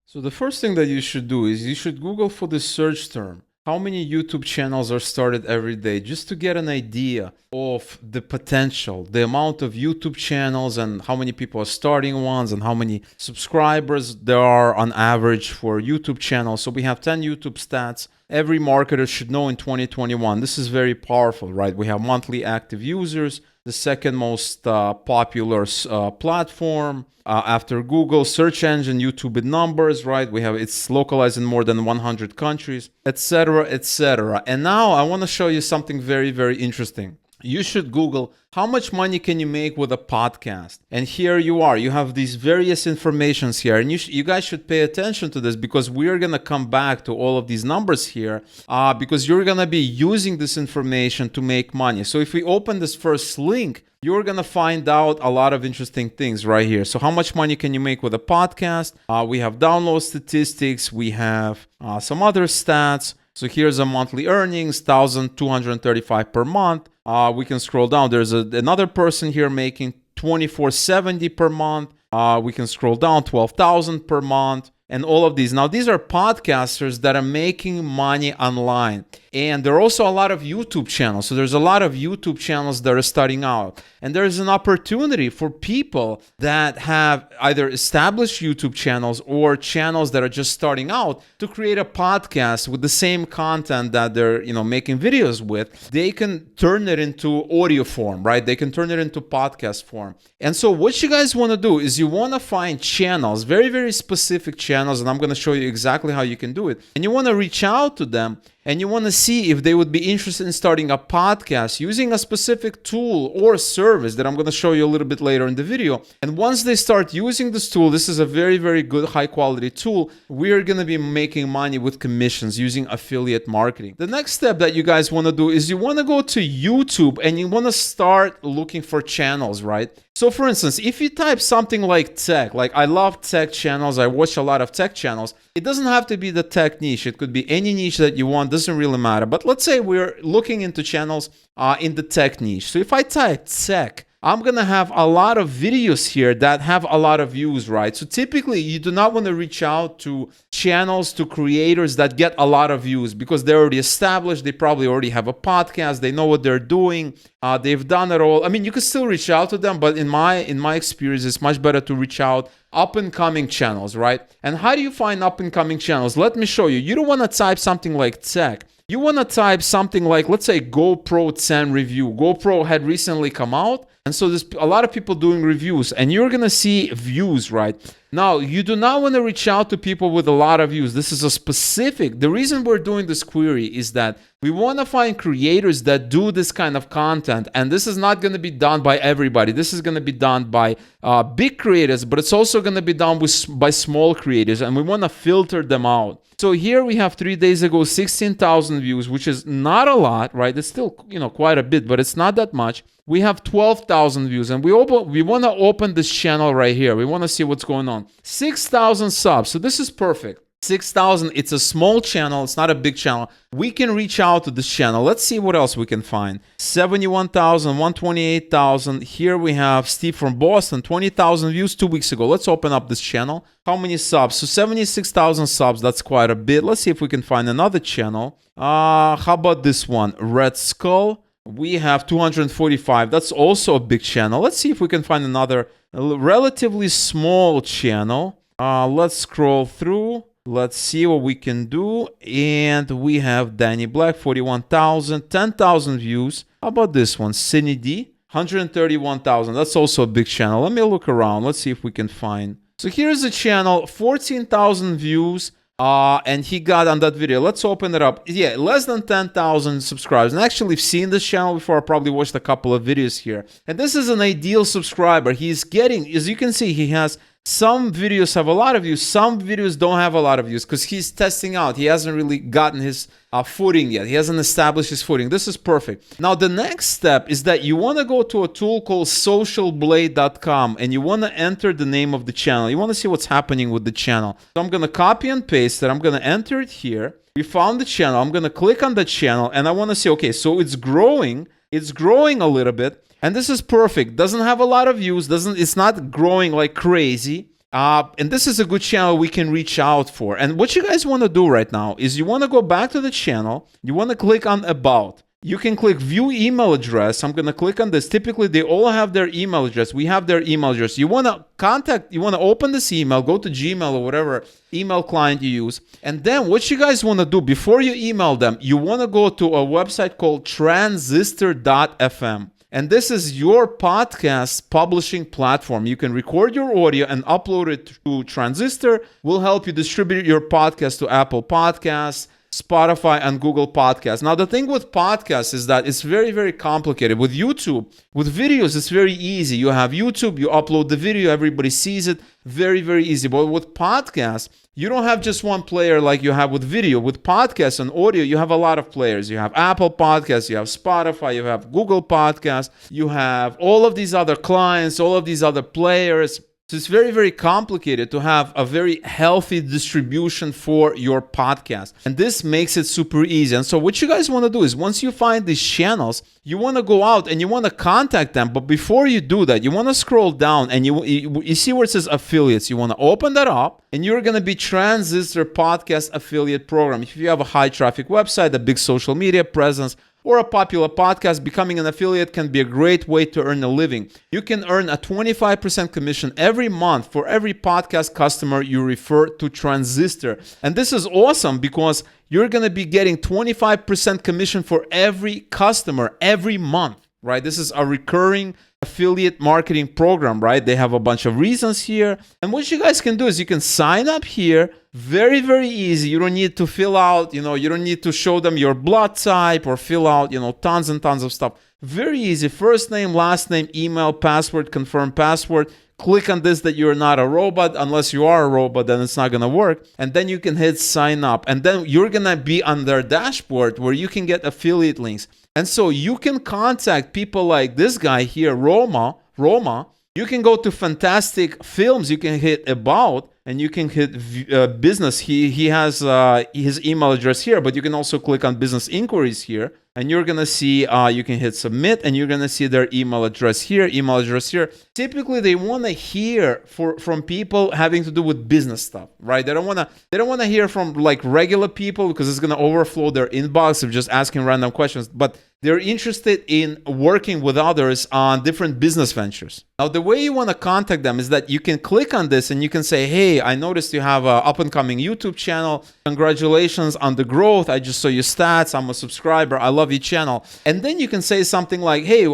So the first thing that you should do is you should Google for the search term. How many YouTube channels are started every day, just to get an idea of the potential, the amount of YouTube channels and how many people are starting ones and how many subscribers there are on average for YouTube channels. So we have 10 YouTube stats every marketer should know in 2021. This is very powerful, right? We have monthly active users, the second most popular platform after Google search engine, YouTube in numbers, right? We have it's localized in more than 100 countries, etc., etc. And now I want to show you something very, very interesting. You should Google how much money can you make with a podcast. And here you are. You have these various informations here. And you guys should pay attention to this because we're going to come back to all of these numbers here because you're going to be using this information to make money. So if we open this first link, you're going to find out a lot of interesting things right here. So how much money can you make with a podcast? We have download statistics. We have some other stats. So here's a monthly earnings, 1,235 per month. We can scroll down. There's another person here making 2,470 per month. We can scroll down, 12,000 per month. And all of these. Now, these are podcasters that are making money online. And there are also a lot of YouTube channels. So there's a lot of YouTube channels that are starting out. And there's an opportunity for people that have either established YouTube channels or channels that are just starting out to create a podcast with the same content that they're, making videos with. They can turn it into audio form, right? They can turn it into podcast form. And so what you guys want to do is you want to find channels, very, very specific channels, and I'm going to show you exactly how you can do it. And you want to reach out to them and you want to see if they would be interested in starting a podcast using a specific tool or service that I'm going to show you a little bit later in the video. And once they start using this tool, this is a very, very good high quality tool. We're going to be making money with commissions using affiliate marketing. The next step that you guys want to do is you want to go to YouTube and you want to start looking for channels, right? So for instance, if you type something like tech, like I love tech channels, I watch a lot of tech channels, it doesn't have to be the tech niche. It could be any niche that you want, doesn't really matter. But let's say we're looking into channels in the tech niche. So if I type tech, I'm going to have a lot of videos here that have a lot of views, right? So typically you do not want to reach out to channels, to creators that get a lot of views because they're already established. They probably already have a podcast. They know what they're doing. They've done it all. I mean, you can still reach out to them, but in my experience, it's much better to reach out up and coming channels, right? And how do you find up and coming channels? Let me show you. You don't want to type something like tech. You want to type something like, let's say, GoPro 10 review. GoPro had recently come out. And so there's a lot of people doing reviews and you're going to see views, right? Now, you do not want to reach out to people with a lot of views. This is a specific. The reason we're doing this query is that we want to find creators that do this kind of content. And this is not going to be done by everybody. This is going to be done by big creators, but it's also going to be done by small creators. And we want to filter them out. So here we have 3 days ago, 16,000 views, which is not a lot, right? It's still, quite a bit, but it's not that much. We have 12,000 views and we want to open this channel right here. We want to see what's going on. 6,000 subs. So this is perfect. 6,000. It's a small channel. It's not a big channel. We can reach out to this channel. Let's see what else we can find. 71,000, 128,000. Here we have Steve from Boston, 20,000 views 2 weeks ago. Let's open up this channel. How many subs? So 76,000 subs. That's quite a bit. Let's see if we can find another channel. How about this one? Red Skull. We have 245. That's also a big channel. Let's see if we can find another relatively small channel. Let's scroll through. Let's see what we can do. And we have Danny Black, 41,000, 10,000 views. How about this one? Cindy D, 131,000. That's also a big channel. Let me look around. Let's see if we can find. So here's a channel, 14,000 views. And he got on that video. Let's open it up. Yeah, less than 10,000 subscribers. And actually, I've seen this channel before. I probably watched a couple of videos here. And this is an ideal subscriber. He's getting, as you can see, he has some videos have a lot of views. Some videos don't have a lot of views because he's testing out. He hasn't really gotten his footing yet. He hasn't established his footing. This is perfect. Now, the next step is that you want to go to a tool called socialblade.com and you want to enter the name of the channel. You want to see what's happening with the channel. So I'm going to copy and paste it. I'm going to enter it here. We found the channel. I'm going to click on the channel and I want to see, okay, so it's growing. It's growing a little bit. And this is perfect. Doesn't have a lot of views. It's not growing like crazy. And this is a good channel we can reach out for. And what you guys want to do right now is you want to go back to the channel. You want to click on About. You can click View Email Address. I'm going to click on this. Typically, they all have their email address. We have their email address. You want to open this email, go to Gmail or whatever email client you use. And then what you guys want to do before you email them, you want to go to a website called transistor.fm. And this is your podcast publishing platform. You can record your audio and upload it to Transistor. We'll help you distribute your podcast to Apple Podcasts, Spotify, and Google Podcasts. Now, the thing with podcasts is that it's very, very complicated. With YouTube, with videos, it's very easy. You have YouTube, you upload the video, everybody sees it. Very, very easy. But with podcasts, you don't have just one player like you have with video. With podcasts and audio, you have a lot of players. You have Apple Podcasts, you have Spotify, you have Google Podcasts, you have all of these other clients, all of these other players. So it's very, very complicated to have a very healthy distribution for your podcast. And this makes it super easy. And so what you guys want to do is once you find these channels, you want to go out and you want to contact them. But before you do that, you want to scroll down and you see where it says affiliates. You want to open that up and you're going to be Transistor Podcast Affiliate Program. If you have a high traffic website, a big social media presence, or a popular podcast, becoming an affiliate can be a great way to earn a living. You can earn a 25% commission every month for every podcast customer you refer to Transistor. And this is awesome because you're going to be getting 25% commission for every customer every month, right? This is a recurring affiliate marketing program, right? They have a bunch of reasons here. And what you guys can do is you can sign up here. Very, very easy. You don't need to fill out, you don't need to show them your blood type or fill out, tons and tons of stuff. Very easy. First name, last name, email, password, confirm password. Click on this that you're not a robot. Unless you are a robot, then it's not going to work. And then you can hit sign up. And then you're going to be on their dashboard where you can get affiliate links. And so you can contact people like this guy here, Roma. You can go to Fantastic Films. You can hit About. And you can hit business. He has his email address here, but you can also click on business inquiries here. And you're going to see, you can hit submit and you're going to see their email address here, Typically, they want to hear from people having to do with business stuff, right? They don't want to hear from like regular people because it's going to overflow their inbox of just asking random questions. But they're interested in working with others on different business ventures. Now, the way you want to contact them is that you can click on this and you can say, hey, I noticed you have an up-and-coming YouTube channel. Congratulations on the growth. I just saw your stats. I'm a subscriber. I love your channel. And then you can say something like, hey,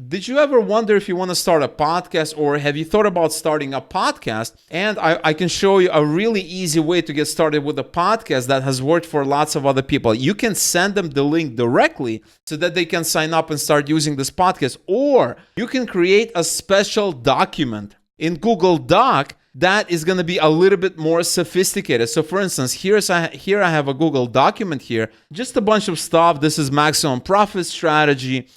did you ever wonder if you want to start a podcast, or have you thought about starting a podcast? And I can show you a really easy way to get started with a podcast that has worked for lots of other people. You can send them the link directly so that they can sign up and start using this podcast. Or you can create a special document in Google Doc that is going to be a little bit more sophisticated. So for instance, here I have a Google document here, just a bunch of stuff. This is maximum profit strategy.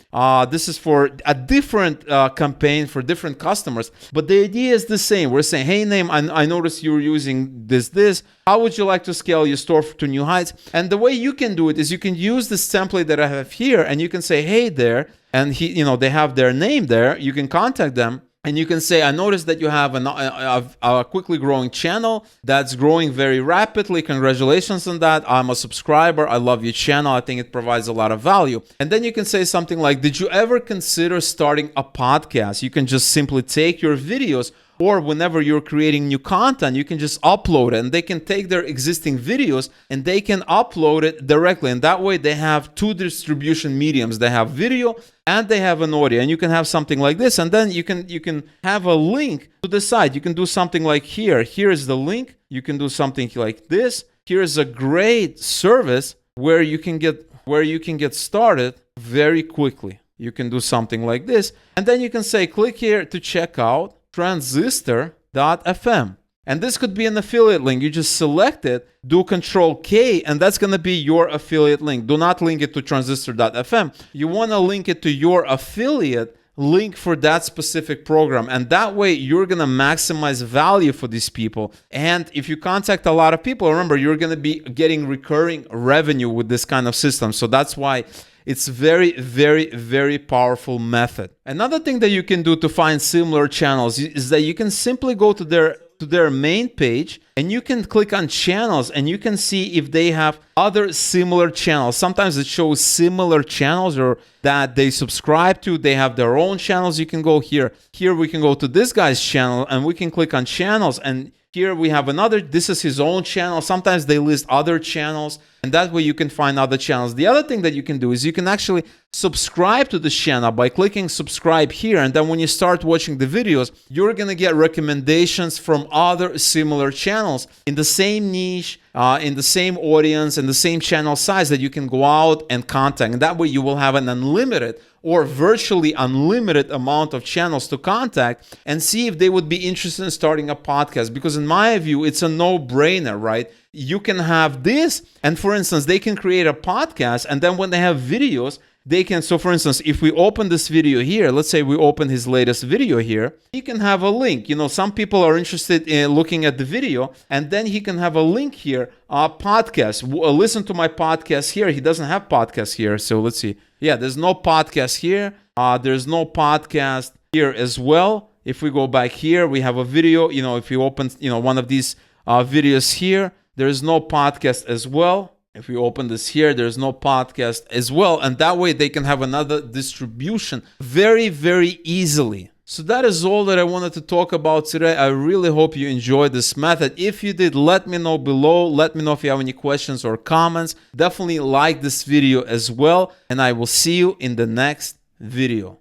This is for a different campaign for different customers, but the idea is the same. We're saying, hey, name, I noticed you're using this. How would you like to scale your store to new heights? And the way you can do it is you can use this template that I have here, and you can say, hey there, and they have their name there. You can contact them. And you can say, I noticed that you have a quickly growing channel that's growing very rapidly. Congratulations on that. I'm a subscriber. I love your channel. I think it provides a lot of value. And then you can say something like, did you ever consider starting a podcast? You can just simply take your videos, or whenever you're creating new content, you can just upload it, and they can take their existing videos and they can upload it directly. And that way they have two distribution mediums. They have video and they have an audio, and you can have something like this. And then you can have a link to the site. You can do something like here. Here is the link. You can do something like this. Here is a great service where you can get started very quickly. You can do something like this. And then you can say, click here to check out transistor.fm. And this could be an affiliate link. You just select it, do Control K, and that's going to be your affiliate link. Do not link it to transistor.fm. You want to link it to your affiliate link for that specific program. And that way you're going to maximize value for these people. And if you contact a lot of people, remember, you're going to be getting recurring revenue with this kind of system. So that's why it's very, very, very powerful method. Another thing that you can do to find similar channels is that you can simply go to their to their main page and you can click on channels and you can see if they have other similar channels. Sometimes it shows similar channels or that they subscribe to. They have their own channels. You can go here. Here we can go to this guy's channel and we can click on channels, and here we have another, this is his own channel. Sometimes they list other channels, and that way you can find other channels. The other thing that you can do is you can actually subscribe to this channel by clicking subscribe here, and then when you start watching the videos, you're going to get recommendations from other similar channels in the same niche, in the same audience, and the same channel size that you can go out and contact. And that way you will have an unlimited or virtually unlimited amount of channels to contact and see if they would be interested in starting a podcast. Because in my view, it's a no-brainer, right? You can have this, and for instance, they can create a podcast, and then when they have videos, they can, so for instance, if we open this video here, let's say we open his latest video here, he can have a link. You know, some people are interested in looking at the video, and then he can have a link here, podcast. Listen to my podcast here. He doesn't have podcast here, so let's see. Yeah, there's no podcast here. There's no podcast here as well. If we go back here, we have a video. You know, if you open, you know, one of these videos here, there's no podcast as well. If we open this here, there's no podcast as well. And that way they can have another distribution very, very easily. So that is all that I wanted to talk about today. I really hope you enjoyed this method. If you did, let me know below. Let me know if you have any questions or comments. Definitely like this video as well. And I will see you in the next video.